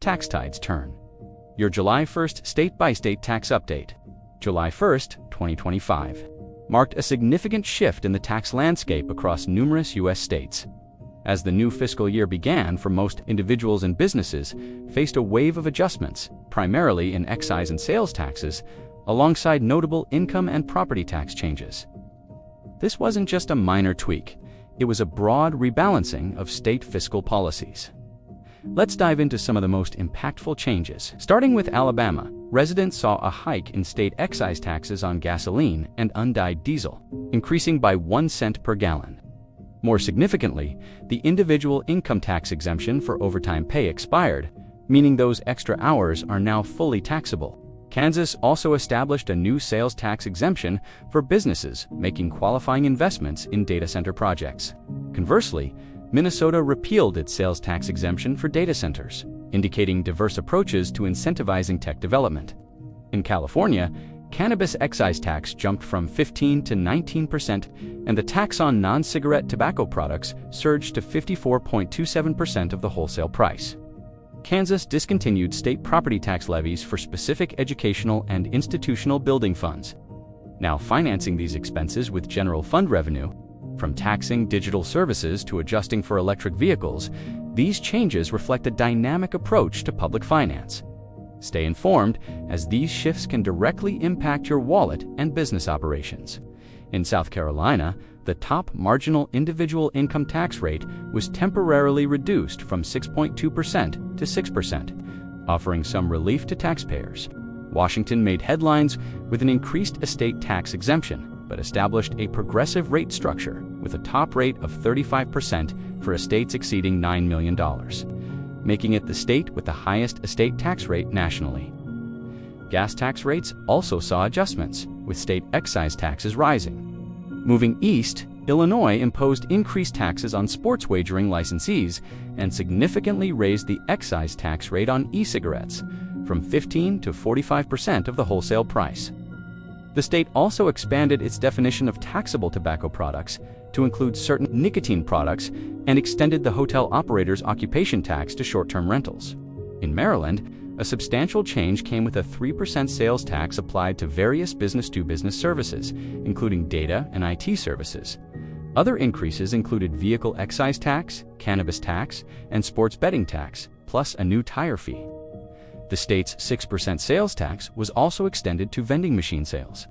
tax tides turn. Your July 1st state-by-state tax update. July 1st, 2025, marked a significant shift in the tax landscape across numerous U.S. states. As the new fiscal year began for most individuals and businesses, faced a wave of adjustments, primarily in excise and sales taxes, alongside notable income and property tax changes. This wasn't just a minor tweak, it was a broad rebalancing of state fiscal policies. Let's dive into some of the most impactful changes. Starting with Alabama, residents saw a hike in state excise taxes on gasoline and undyed diesel, increasing by 1 cent per gallon. More significantly, the individual income tax exemption for overtime pay expired, meaning those extra hours are now fully taxable. Kansas also established a new sales tax exemption for businesses making qualifying investments in data center projects. Conversely, Minnesota repealed its sales tax exemption for data centers, indicating diverse approaches to incentivizing tech development. In California, cannabis excise tax jumped from 15% to 19%, and the tax on non-cigarette tobacco products surged to 54.27% of the wholesale price. Kansas discontinued state property tax levies for specific educational and institutional building funds, now financing these expenses with general fund revenue. From taxing digital services to adjusting for electric vehicles, these changes reflect a dynamic approach to public finance. Stay informed, as these shifts can directly impact your wallet and business operations. In South Carolina, the top marginal individual income tax rate was temporarily reduced from 6.2% to 6%, offering some relief to taxpayers. Washington made headlines with an increased estate tax exemption, but established a progressive rate structure with a top rate of 35% for estates exceeding $9 million, making it the state with the highest estate tax rate nationally. Gas tax rates also saw adjustments, with state excise taxes rising. Moving east, Illinois imposed increased taxes on sports wagering licensees and significantly raised the excise tax rate on e-cigarettes from 15% to 45% of the wholesale price. The state also expanded its definition of taxable tobacco products to include certain nicotine products and extended the hotel operator's occupation tax to short-term rentals. In Maryland, a substantial change came with a 3% sales tax applied to various business-to-business services, including data and IT services. Other increases included vehicle excise tax, cannabis tax, and sports betting tax, plus a new tire fee. The state's 6% sales tax was also extended to vending machine sales.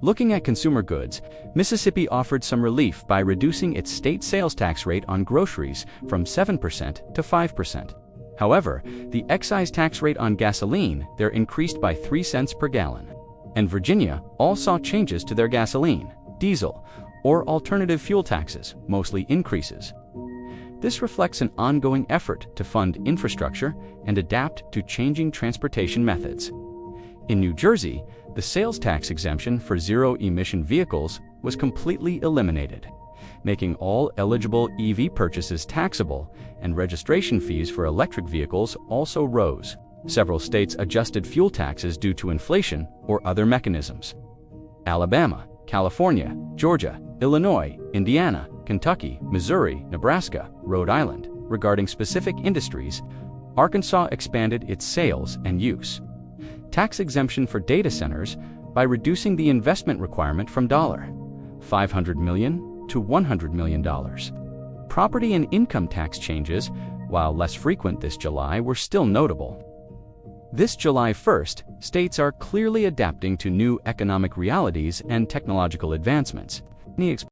Looking at consumer goods, Mississippi offered some relief by reducing its state sales tax rate on groceries from 7% to 5%. However, the excise tax rate on gasoline there increased by 3 cents per gallon. And Virginia all saw changes to their gasoline, diesel, or alternative fuel taxes, mostly increases. This reflects an ongoing effort to fund infrastructure and adapt to changing transportation methods. In New Jersey, the sales tax exemption for zero-emission vehicles was completely eliminated, making all eligible EV purchases taxable, and registration fees for electric vehicles also rose. Several states adjusted fuel taxes due to inflation or other mechanisms. Alabama, California, Georgia, Illinois, Indiana, Kentucky, Missouri, Nebraska, Rhode Island. Regarding specific industries, Arkansas expanded its sales and use. Tax exemption for data centers by reducing the investment requirement from $500 million to $100 million. Property and income tax changes, while less frequent this July, were still notable. This July 1st, states are clearly adapting to new economic realities and technological advancements.